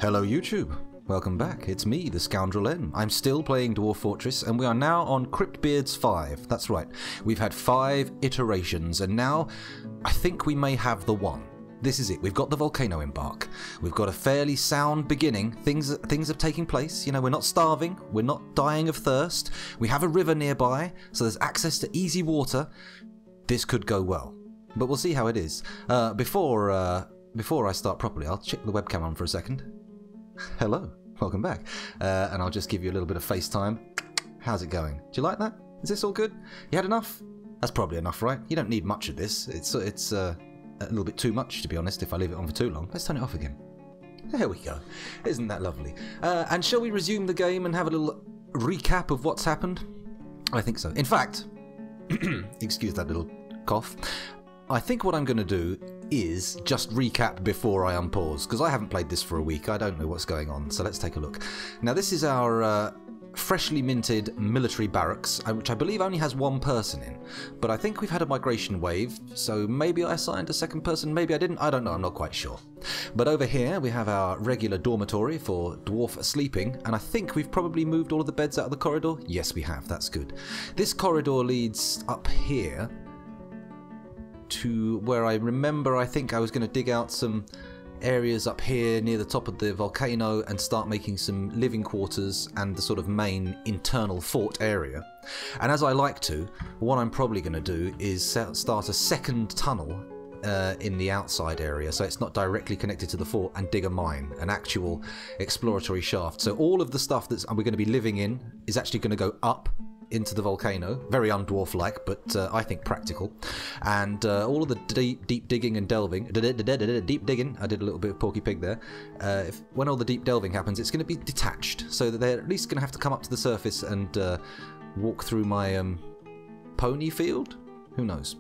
Hello YouTube, welcome back. It's me, the Scoundrel N. I'm still playing Dwarf Fortress and we are now on Cryptbeards 5. That's right, we've had 5 iterations and now I think we may have the one. This is it, we've got the volcano embark. We've got a fairly sound beginning, things are taking place, you know, we're not starving, we're not dying of thirst, we have a river nearby, so there's access to easy water. This could go well, but we'll see how it is. Before I start properly, I'll check the webcam on for a second. Hello, welcome back. And I'll just give you a little bit of FaceTime. How's it going? Do you like that? Is this all good? You had enough? That's probably enough, right? You don't need much of this. It's a little bit too much, to be honest, if I leave it on for too long. Let's turn it off again. There we go. Isn't that lovely? And shall we resume the game and have a little recap of what's happened? I think so. In fact, excuse that little cough. I think what I'm going to do is just recap before I unpause, because I haven't played this for a week. I don't know what's going on, so let's take a look. Now this is our freshly minted military barracks, which I believe only has 1 person in, but I think we've had a migration wave, so maybe I assigned a second person, maybe I didn't, I don't know, I'm not quite sure. But over here we have our regular dormitory for dwarf sleeping, and I think we've probably moved all of the beds out of the corridor. Yes we have, that's good. This corridor leads up here to where I remember I think I was going to dig out some areas up here near the top of the volcano and start making some living quarters and the sort of main internal fort area. And as I like to, what I'm probably going to do is start a second tunnel in the outside area, so it's not directly connected to the fort, and dig a mine, an actual exploratory shaft. So all of the stuff that we're going to be living in is actually going to go up into the volcano, very undwarf-like, but I think practical. And all of the deep digging and delving, deep digging, I did a little bit of Porky Pig there, when all the deep delving happens, it's going to be detached, so that they're at least going to have to come up to the surface and walk through my pony field? Who knows?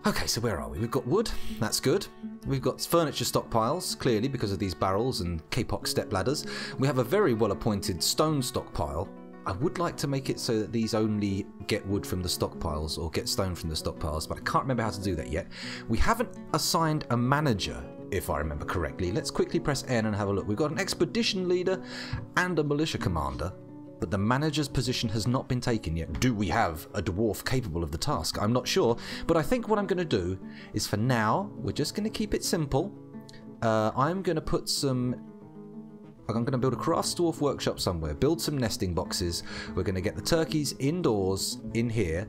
Okay, so where are we? We've got wood, that's good. We've got furniture stockpiles, clearly because of these barrels and K-pop step ladders. We have a very well-appointed stone stockpile. I would like to make it so that these only get wood from the stockpiles or get stone from the stockpiles, but I can't remember how to do that yet. We haven't assigned a manager, if I remember correctly. Let's quickly press N and have a look. We've got an expedition leader and a militia commander, but the manager's position has not been taken yet. Do we have a dwarf capable of the task? I'm not sure, but I think what I'm going to do is, for now, we're just going to keep it simple. I'm going to put some... I'm going to build a craft dwarf workshop somewhere, build some nesting boxes. We're going to get the turkeys indoors in here.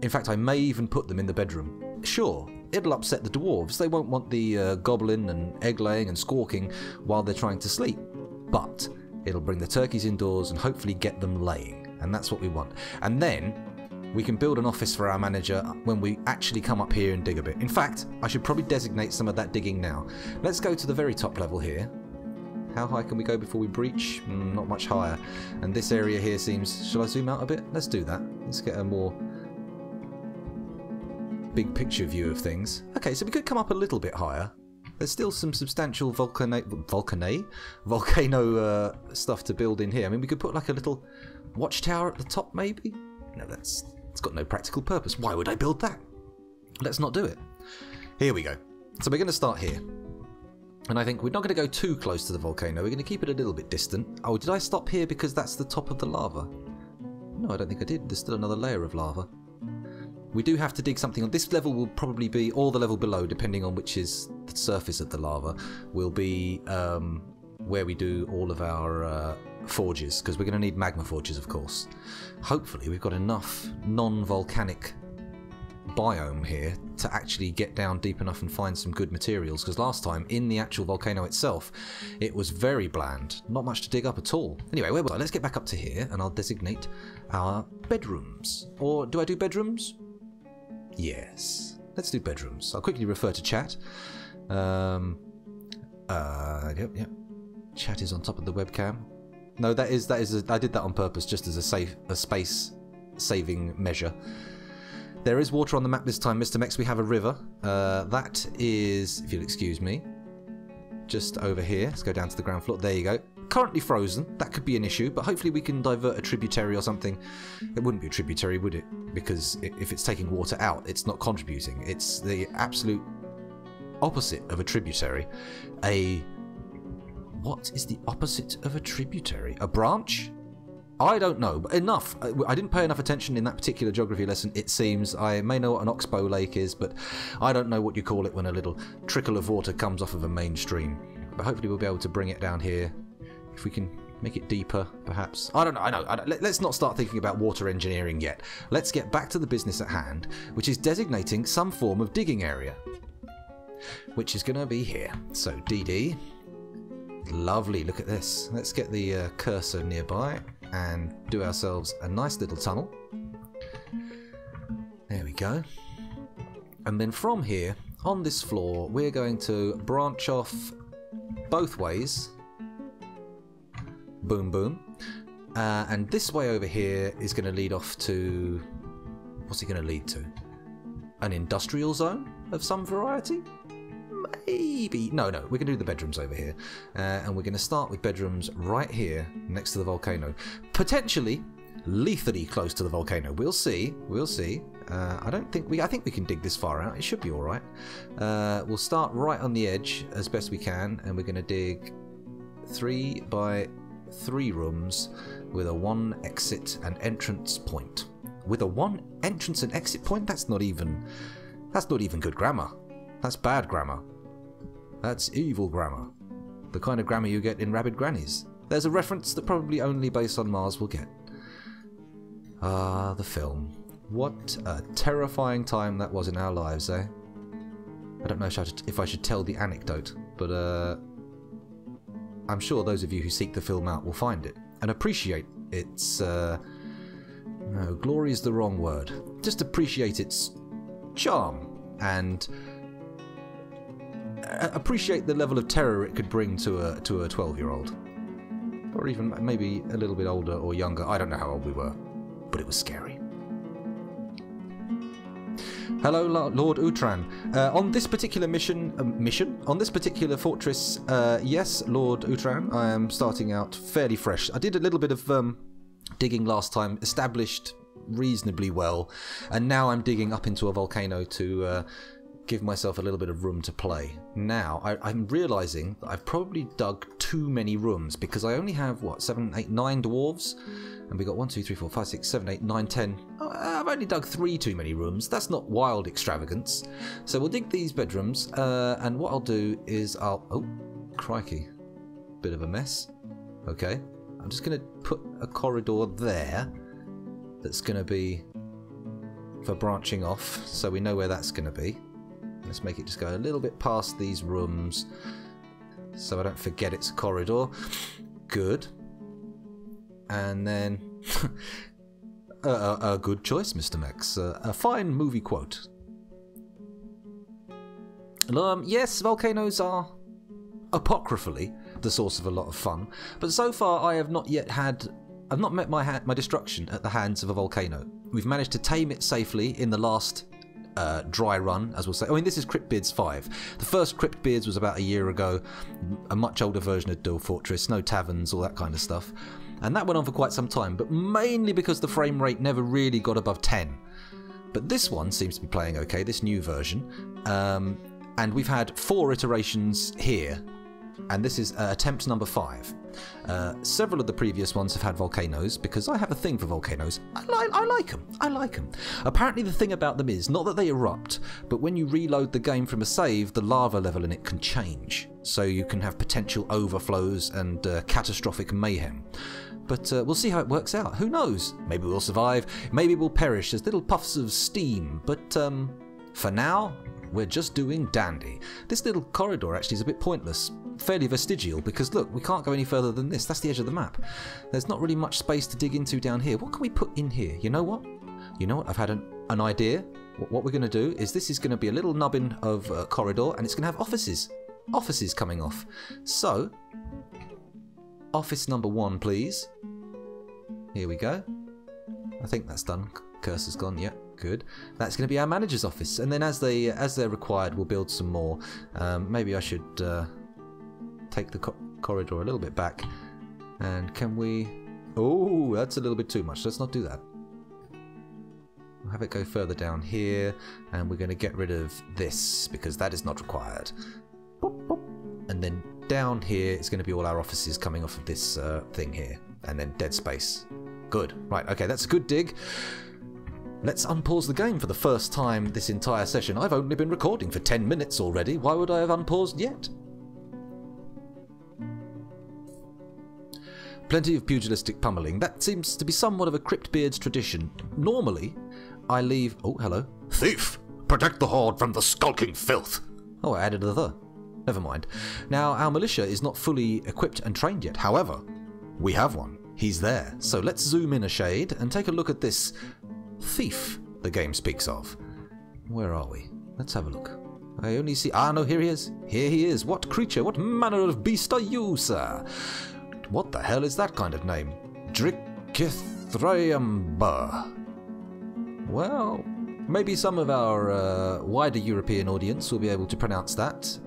In fact, I may even put them in the bedroom. Sure, it'll upset the dwarves. They won't want the gobbling and egg laying and squawking while they're trying to sleep. But it'll bring the turkeys indoors and hopefully get them laying. And that's what we want. And then we can build an office for our manager when we actually come up here and dig a bit. In fact, I should probably designate some of that digging now. Let's go to the very top level here. How high can we go before we breach? Not much higher. And this area here seems... Shall I zoom out a bit? Let's do that. Let's get a more big picture view of things. Okay, so we could come up a little bit higher. There's still some substantial volcano stuff to build in here. I mean, we could put like a little watchtower at the top, maybe? No, it's got no practical purpose. Why would I build that? Let's not do it. Here we go. So we're going to start here. And I think we're not going to go too close to the volcano. We're going to keep it a little bit distant. Oh, did I stop here because that's the top of the lava? No, I don't think I did. There's still another layer of lava. We do have to dig something on this level. Will probably be, or the level below, depending on which is the surface of the lava, will be where we do all of our forges, because we're going to need magma forges, of course. Hopefully we've got enough non-volcanic biome here to actually get down deep enough and find some good materials, because last time in the actual volcano itself it was very bland, not much to dig up at all. Anyway, where was I? Let's get back up to here and I'll designate our bedrooms. Or do I do bedrooms? Yes, let's do bedrooms. I'll quickly refer to chat. Yep. Chat is on top of the webcam. No, that is I did that on purpose, just as a space saving measure. There is water on the map this time, Mr. Mex. We have a river. That is, if you'll excuse me, just over here. Let's go down to the ground floor. There you go. Currently frozen. That could be an issue, but hopefully we can divert a tributary or something. It wouldn't be a tributary, would it? Because if it's taking water out, it's not contributing. It's the absolute opposite of a tributary. A What is the opposite of a tributary? A branch? I don't know, but enough. I didn't pay enough attention in that particular geography lesson, it seems. I may know what an oxbow lake is, but I don't know what you call it when a little trickle of water comes off of a main stream. But hopefully we'll be able to bring it down here. If we can make it deeper, perhaps. I don't know. Let's not start thinking about water engineering yet. Let's get back to the business at hand, which is designating some form of digging area, which is going to be here. So DD. Lovely, look at this. Let's get the cursor nearby and do ourselves a nice little tunnel. There we go. And then from here, on this floor, we're going to branch off both ways. Boom, boom. And this way over here is going to lead off to... What's it going to lead to? An industrial zone of some variety? Maybe. No, we're going to do the bedrooms over here. And we're going to start with bedrooms right here next to the volcano. Potentially lethally close to the volcano. We'll see. I think we can dig this far out. It should be alright. We'll start right on the edge as best we can, and we're going to dig 3 by 3 rooms with a 1 exit and entrance point. With a 1 entrance and exit point? That's not even good grammar. That's bad grammar. That's evil grammar. The kind of grammar you get in Rabid Grannies. There's a reference that probably only Base on Mars will get. Ah, the film. What a terrifying time that was in our lives, eh? I don't know if I should tell the anecdote, but I'm sure those of you who seek the film out will find it and appreciate its... no, glory is the wrong word. Just appreciate its charm and appreciate the level of terror it could bring to a 12-year-old. Or even maybe a little bit older or younger. I don't know how old we were, but it was scary. Hello, Lord Utran. On this particular on this particular fortress, yes, Lord Utran, I am starting out fairly fresh. I did a little bit of digging last time, established reasonably well, and now I'm digging up into a volcano to give myself a little bit of room to play. Now, I'm realising that I've probably dug too many rooms, because I only have, what, 7, 8, 9 dwarves? And we got 1, 2, 3, 4, 5, 6, 7, 8, 9, 10. Oh, I've only dug 3 too many rooms. That's not wild extravagance. So we'll dig these bedrooms, and what I'll do is oh, crikey. Bit of a mess. Okay. I'm just going to put a corridor there that's going to be for branching off, so we know where that's going to be. Let's make it just go a little bit past these rooms so I don't forget it's a corridor. Good. And then a good choice, Mr. Mex. A fine movie quote. Yes, volcanoes are apocryphally the source of a lot of fun, but so far I have not met my destruction at the hands of a volcano. We've managed to tame it safely in the last dry run, as we'll say. I mean, this is Cryptbeards 5. The first Cryptbeards was about a year ago, a much older version of Dual Fortress, no taverns, all that kind of stuff. And that went on for quite some time, but mainly because the frame rate never really got above 10. But this one seems to be playing okay, this new version. And we've had 4 iterations here, and this is attempt number 5. Several of the previous ones have had volcanoes, because I have a thing for volcanoes. I like them. Apparently the thing about them is, not that they erupt, but when you reload the game from a save, the lava level in it can change. So you can have potential overflows and catastrophic mayhem. But we'll see how it works out. Who knows? Maybe we'll survive, maybe we'll perish as little puffs of steam. But for now, we're just doing dandy. This little corridor actually is a bit pointless. Fairly vestigial, because look, we can't go any further than this. That's the edge of the map. There's not really much space to dig into down here. What can we put in here? You know what? I've had an idea. What we're going to do is, this is going to be a little nubbin of corridor, and it's going to have offices coming off. So, office number 1, please. Here we go. I think that's done. Cursor's gone. Yep. Good. That's going to be our manager's office, and then as they're required, we'll build some more. Maybe I should take the corridor a little bit back, and can we... Oh, that's a little bit too much. Let's not do that. We'll have it go further down here, and we're going to get rid of this because that is not required. Boop, boop. And then down here is going to be all our offices coming off of this thing here. And then dead space. Good. Right, okay, that's a good dig. Let's unpause the game for the first time this entire session. I've only been recording for 10 minutes already. Why would I have unpaused yet? Plenty of pugilistic pummeling. That seems to be somewhat of a Cryptbeards tradition. Normally, I leave... Oh, hello. Thief! Protect the horde from the skulking filth! Oh, I added a the. Never mind. Now, our militia is not fully equipped and trained yet. However, we have one. He's there. So let's zoom in a shade and take a look at this thief the game speaks of. Where are we? Let's have a look. I only see... Ah, no, here he is. Here he is. What creature, what manner of beast are you, sir? What the hell is that kind of name? Drikithraeumber. Well, maybe some of our wider European audience will be able to pronounce that.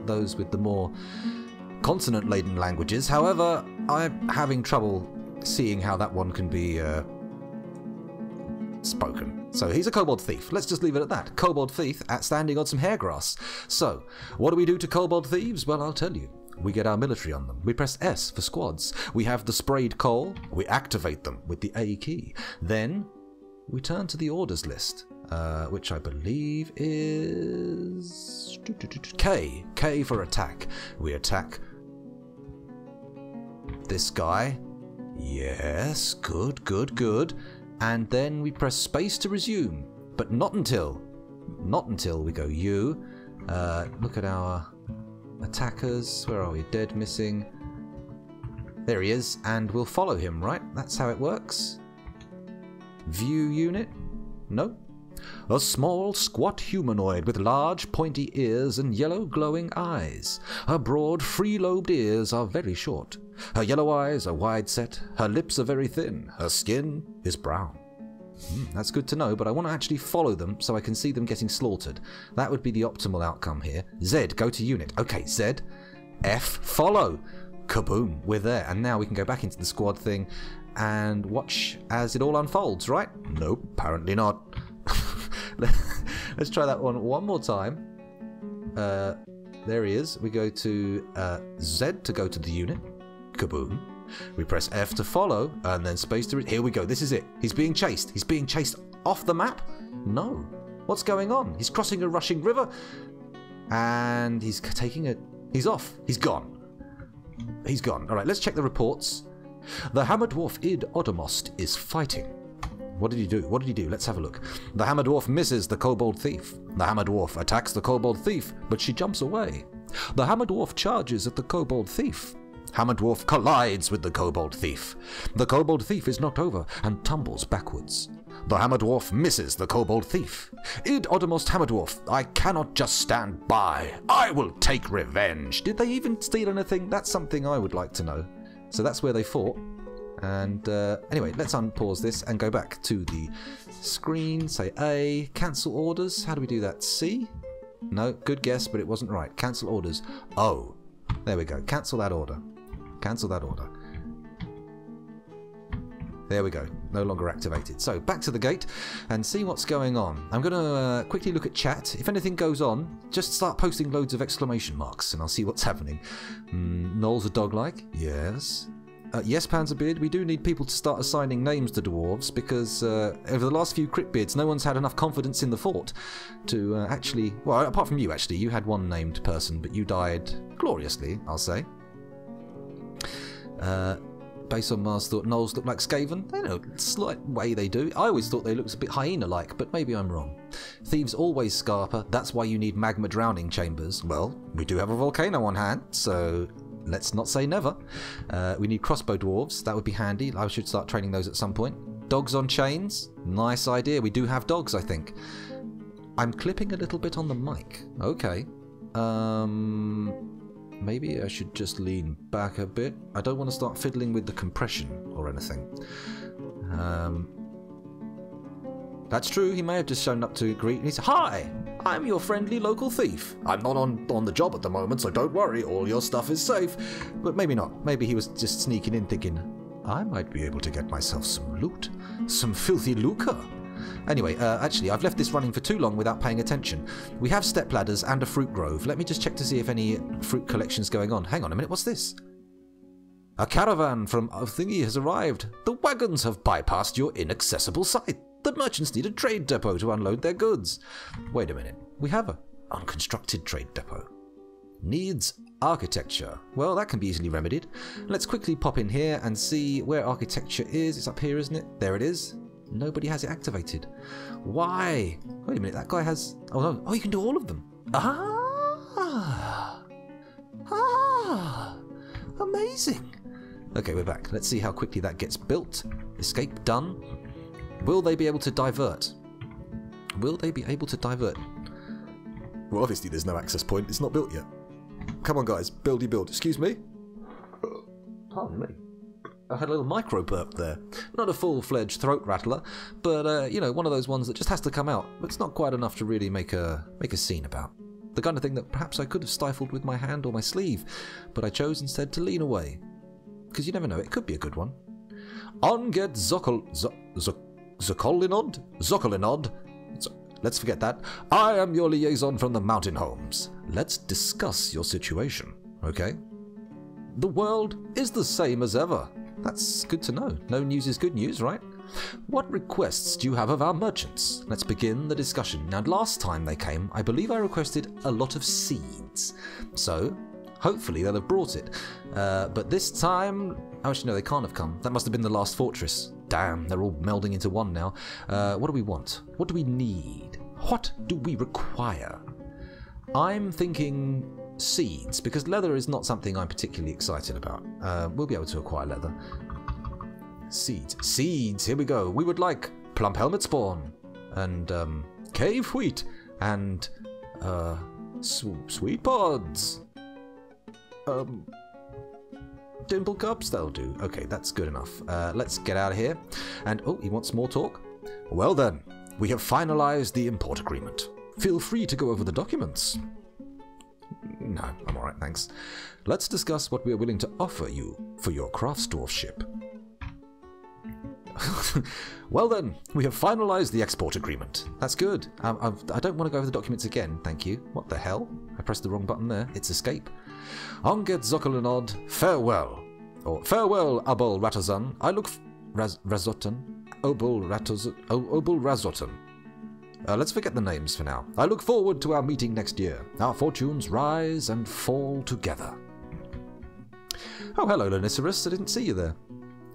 Those with the more consonant-laden languages. However, I'm having trouble seeing how that one can be spoken. So he's a kobold thief. Let's just leave it at that. Kobold thief standing on some hairgrass. So, what do we do to kobold thieves? Well, I'll tell you. We get our military on them. We press S for squads. We have the sprayed coal. We activate them with the A key. Then we turn to the orders list, which I believe is K. K for attack. We attack this guy. Yes, good, good, good. And then we press space to resume. But not until we go U. Look at our attackers. Where are we? Dead, missing. There he is, and we'll follow him, right? That's how it works. View unit? No. A small, squat humanoid with large, pointy ears and yellow, glowing eyes. Her broad, free-lobed ears are very short. Her yellow eyes are wide set. Her lips are very thin. Her skin is brown. That's good to know, but I want to actually follow them so I can see them getting slaughtered. That would be the optimal outcome here. Z, go to unit. Okay, Z. F, follow. Kaboom, we're there. And now we can go back into the squad thing and watch as it all unfolds, right? Nope, apparently not. Let's try that one more time. There he is. We go to Z to go to the unit. Kaboom. We press F to follow, and then space to... Here we go. This is it. He's being chased. He's being chased off the map? No. What's going on? He's crossing a rushing river, and he's taking a... He's off. He's gone. He's gone. All right, let's check the reports. The Hammer Dwarf Id Odomost is fighting. What did he do? What did he do? Let's have a look. The Hammer Dwarf misses the Kobold Thief. The Hammer Dwarf attacks the Kobold Thief, but she jumps away. The Hammer Dwarf charges at the Kobold Thief. Hammer Dwarf collides with the Kobold Thief. The Kobold Thief is knocked over and tumbles backwards. The Hammer Dwarf misses the Kobold Thief. Id Odomost Hammer Dwarf, I cannot just stand by. I will take revenge. Did they even steal anything? That's something I would like to know. So that's where they fought. And anyway, let's unpause this and go back to the screen. Say A, cancel orders. How do we do that? C? No, good guess, but it wasn't right. Cancel orders. O. There we go. Cancel that order. Cancel that order. There we go. No longer activated. So back to the gate and see what's going on. I'm going to quickly look at chat. If anything goes on, just start posting loads of exclamation marks and I'll see what's happening. Noel's a dog-like? Yes. Yes, Panzerbeard, we do need people to start assigning names to dwarves because over the last few Cryptbeards, no one's had enough confidence in the fort to actually... Well, apart from you, actually. You had one named person, but you died gloriously, I'll say. Base on Mars thought Knolls looked like Skaven. They know, slight way they do. I always thought they looked a bit hyena-like, but maybe I'm wrong. Thieves always scarper. That's why you need magma drowning chambers. Well, we do have a volcano on hand, so let's not say never. We need crossbow dwarves. That would be handy. I should start training those at some point. Dogs on chains. Nice idea. We do have dogs, I think. I'm clipping a little bit on the mic. Okay. Maybe I should just lean back a bit. I don't want to start fiddling with the compression or anything. That's true, he may have just shown up to greet and he said, "Hi, I'm your friendly local thief. I'm not on the job at the moment, so don't worry, all your stuff is safe." But maybe not. Maybe he was just sneaking in thinking, I might be able to get myself some loot. Some filthy lucre. Anyway, actually, I've left this running for too long without paying attention. We have step ladders and a fruit grove. Let me just check to see if any fruit collection's going on. Hang on a minute, what's this? A caravan from Thingy has arrived. The wagons have bypassed your inaccessible site. The merchants need a trade depot to unload their goods. Wait a minute. We have an unconstructed trade depot. Needs architecture. Well, that can be easily remedied. Let's quickly pop in here and see where architecture is. It's up here, isn't it? There it is. Nobody has it activated. Why? Wait a minute, that guy has... Oh, no. Oh, you can do all of them. Amazing. Okay, we're back. Let's see how quickly that gets built. Escape done. Will they be able to divert? Will they be able to divert? Well, obviously there's no access point. It's not built yet. Come on, guys. Buildy build. Excuse me. Pardon me. I had a little micro burp there. Not a full-fledged throat rattler, but, you know, one of those ones that just has to come out. But it's not quite enough to really make a scene about. The kind of thing that perhaps I could have stifled with my hand or my sleeve, but I chose instead to lean away. Because you never know, it could be a good one. On get Zokolinod. Let's forget that. I am your liaison from the mountain homes. Let's discuss your situation, okay? The world is the same as ever. That's good to know. No news is good news, right? What requests do you have of our merchants? Let's begin the discussion. Now, last time they came, I believe I requested a lot of seeds. So, hopefully they'll have brought it. But this time... Oh, actually, no, they can't have come. That must have been the last fortress. Damn, they're all melding into one now. What do we want? What do we need? What do we require? I'm thinking seeds, because leather is not something I'm particularly excited about. We'll be able to acquire leather. Seeds. Seeds, here we go. We would like plump helmet spawn, and cave wheat, and sweet pods. Dimple cups, they'll do. Okay, that's good enough. Let's get out of here. And, oh, he wants more talk? Well then, we have finalized the import agreement. Feel free to go over the documents. No, I'm alright, thanks. Let's discuss what we are willing to offer you for your Craftsdorf ship. Well then, we have finalized the export agreement. That's good. I don't want to go over the documents again, thank you. What the hell? I pressed the wrong button there. It's escape. Onget Zokolinod, farewell. Or farewell, Abul Ratazan. I look... Razotan? Obul Razotan. Let's forget the names for now. I look forward to our meeting next year. Our fortunes rise and fall together. Oh, hello, Lonicerus. I didn't see you there.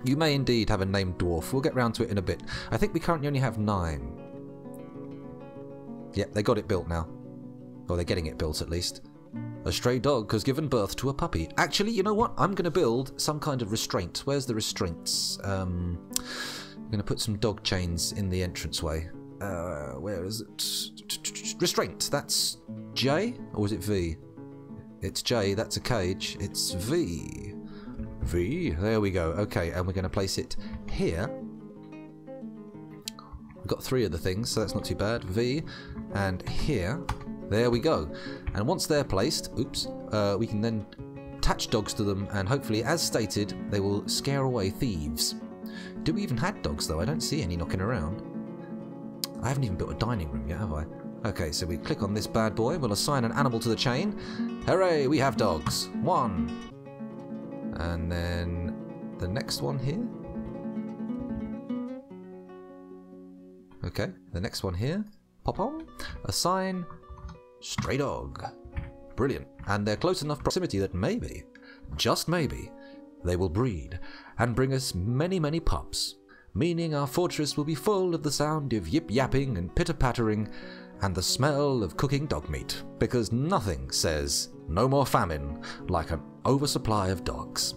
You may indeed have a named dwarf. We'll get round to it in a bit. I think we currently only have 9. Yep, they got it built now. Or they're getting it built, at least. A stray dog has given birth to a puppy. Actually, you know what? I'm going to build some kind of restraint. Where's the restraints? I'm going to put some dog chains in the entranceway. Where is it? Restraint. That's J? Or is it V? It's J. That's a cage. It's V. V. There we go. Okay, and we're going to place it here. We've got 3 of the things, so that's not too bad. V. And here. There we go. And once they're placed, oops, we can then attach dogs to them, and hopefully, as stated, they will scare away thieves. Do we even have dogs, though? I don't see any knocking around. I haven't even built a dining room yet, have I? Okay, so we click on this bad boy. We'll assign an animal to the chain. Hooray, we have dogs. 1. And then the next one here. Okay, the next one here. Pop on. Assign stray dog. Brilliant. And they're close enough proximity that maybe, just maybe, they will breed and bring us many, many pups. Meaning our fortress will be full of the sound of yip-yapping and pitter-pattering and the smell of cooking dog meat, because nothing says no more famine like an oversupply of dogs.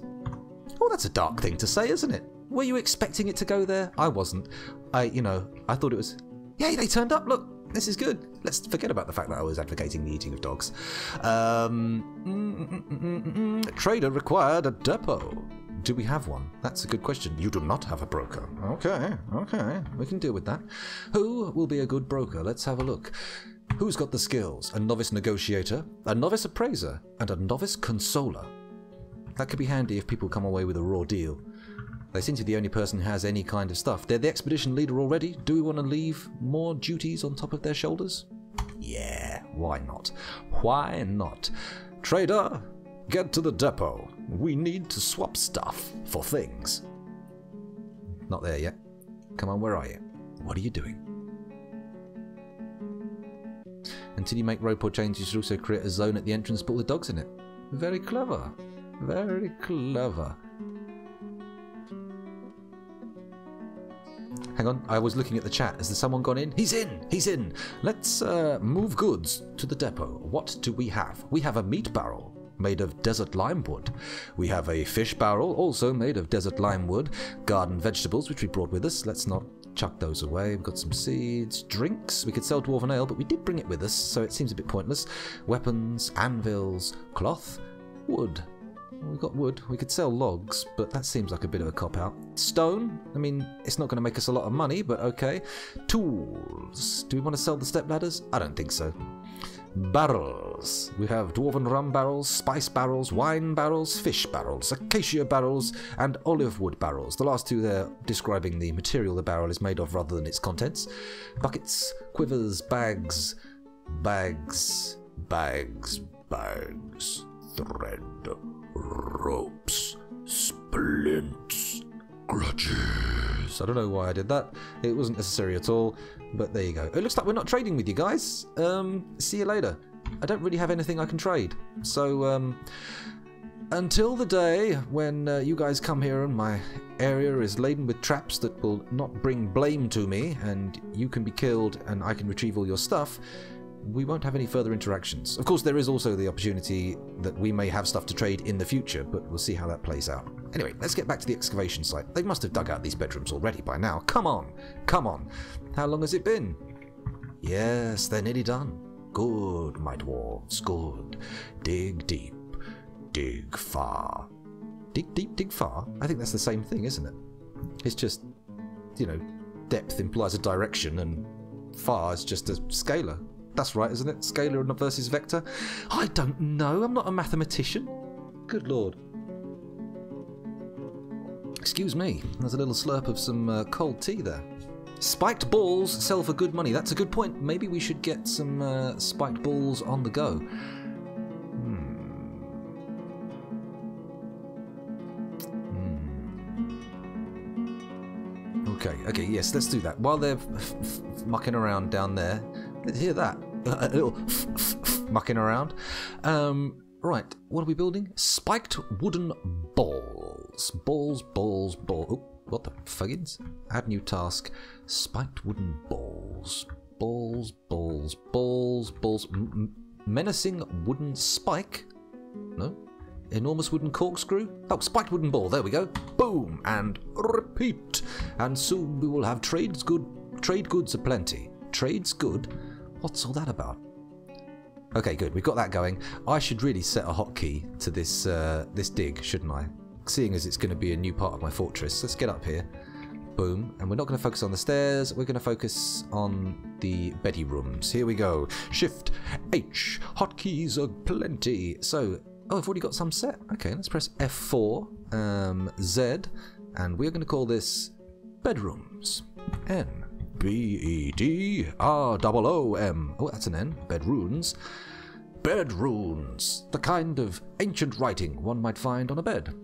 Oh, that's a dark thing to say, isn't it? Were you expecting it to go there? I wasn't. I thought it was... Yay, they turned up, look, this is good. Let's forget about the fact that I was advocating the eating of dogs. Trader required a depot. Do we have one? That's a good question. You do not have a broker. Okay. We can deal with that. Who will be a good broker? Let's have a look. Who's got the skills? A novice negotiator, a novice appraiser, and a novice consoler. That could be handy if people come away with a raw deal. They seem to be the only person who has any kind of stuff. They're the expedition leader already. Do we want to leave more duties on top of their shoulders? Yeah, why not? Why not? Trader, get to the depot. We need to swap stuff for things. Not there yet. Come on, where are you? What are you doing? Until you make roadport changes, you should also create a zone at the entrance to put all the dogs in it. Very clever. Very clever. Hang on, I was looking at the chat. Has there someone gone in? He's in! He's in! Let's move goods to the depot. What do we have? We have a meat barrel made of desert lime wood. We have a fish barrel also made of desert lime wood. Garden vegetables, which we brought with us. Let's not chuck those away. We've got some seeds. Drinks. We could sell dwarven ale, but we did bring it with us, so it seems a bit pointless. Weapons, anvils, cloth, wood. We've got wood. We could sell logs, but that seems like a bit of a cop-out. Stone. I mean, it's not going to make us a lot of money, but okay. Tools. Do we want to sell the step ladders? I don't think so. Barrels. We have dwarven rum barrels, spice barrels, wine barrels, fish barrels, acacia barrels, and olive wood barrels. The last two there describing the material the barrel is made of rather than its contents. Buckets, quivers, bags, bags, bags, bags, thread, ropes, splints, grudges. I don't know why I did that. It wasn't necessary at all, but there you go. It looks like we're not trading with you guys. See you later. I don't really have anything I can trade. So, until the day when you guys come here and my area is laden with traps that will not bring blame to me, and you can be killed and I can retrieve all your stuff, we won't have any further interactions. Of course, there is also the opportunity that we may have stuff to trade in the future, but we'll see how that plays out. Anyway, let's get back to the excavation site. They must have dug out these bedrooms already by now. Come on! Come on! How long has it been? Yes, they're nearly done. Good, my dwarves, good. Dig deep. Dig far. Dig deep, dig far? I think that's the same thing, isn't it? It's just, you know, depth implies a direction and far is just a scalar. That's right, isn't it? Scalar versus vector? I don't know. I'm not a mathematician. Good lord. Excuse me. There's a little slurp of some cold tea there. Spiked balls sell for good money. That's a good point. Maybe we should get some spiked balls on the go. Okay, yes, let's do that. While they're mucking around down there, let's hear that. A little mucking around. Right, what are we building? Spiked wooden balls. Balls. Oh, what the fuggins? Add new task. Spiked wooden balls. Balls. Menacing wooden spike? No? Enormous wooden corkscrew? Oh, spiked wooden ball. There we go. Boom! And repeat. And soon we will have trade goods aplenty. Trades good? What's all that about? Okay, good. We've got that going. I should really set a hotkey to this this dig, shouldn't I? Seeing as it's going to be a new part of my fortress. Let's get up here. Boom. And we're not going to focus on the stairs. We're going to focus on the beddy rooms. Here we go. Shift H. Hotkeys are plenty. So, oh, I've already got some set. Okay, let's press F4, Z, and we're going to call this bedrooms. N. B-E-D-R-O-O-M. Oh, that's an N. Bedrooms. Bedrooms. The kind of ancient writing one might find on a bed.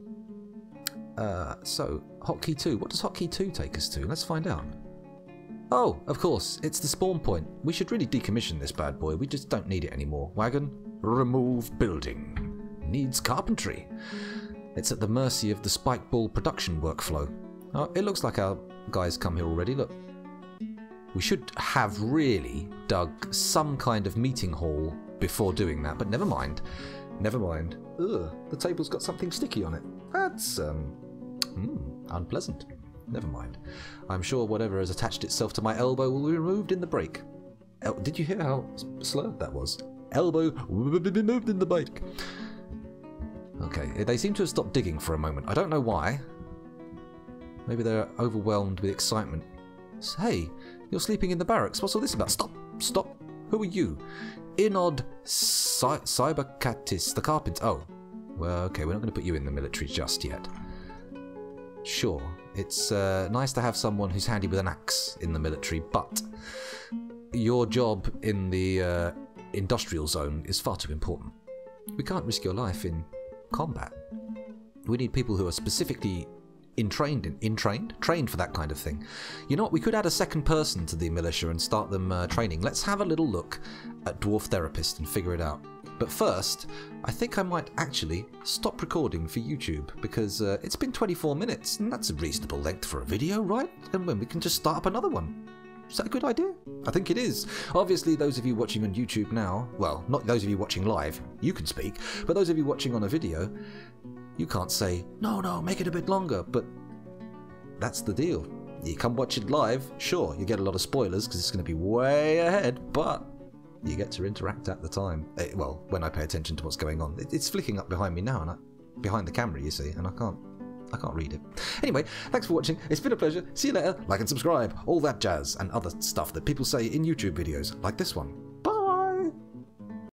So, hotkey 2. What does hotkey 2 take us to? Let's find out. Oh, of course. It's the spawn point. We should really decommission this bad boy. We just don't need it anymore. Wagon. Remove building. Needs carpentry. It's at the mercy of the spike ball production workflow. Oh, it looks like our guys come here already. Look. We should have really dug some kind of meeting hall before doing that, but never mind. Never mind. Ugh, the table's got something sticky on it. That's, unpleasant. Never mind. I'm sure whatever has attached itself to my elbow will be removed in the break. Did you hear how slurred that was? Elbow will be removed in the break. Okay, they seem to have stopped digging for a moment. I don't know why. Maybe they're overwhelmed with excitement. Hey, you're sleeping in the barracks. What's all this about? Stop! Stop! Who are you? Inod Cybercatis, the carpenter. Oh. Well, okay, we're not going to put you in the military just yet. Sure, it's nice to have someone who's handy with an axe in the military, but your job in the industrial zone is far too important. We can't risk your life in combat. We need people who are specifically trained for that kind of thing. You know what, we could add a second person to the militia and start them training. Let's have a little look at Dwarf Therapist and figure it out. But first, I think I might actually stop recording for YouTube, because it's been 24 minutes, and that's a reasonable length for a video, right? And when we can just start up another one. Is that a good idea? I think it is. Obviously, those of you watching on YouTube now, well, not those of you watching live, you can speak, but those of you watching on a video, you can't say, no, make it a bit longer, but that's the deal. You come watch it live, sure, you get a lot of spoilers because it's going to be way ahead, but you get to interact at the time. Well, when I pay attention to what's going on. It's flicking up behind me now, and behind the camera, you see, and I can't read it. Anyway, thanks for watching. It's been a pleasure. See you later. Like and subscribe. All that jazz and other stuff that people say in YouTube videos, like this one.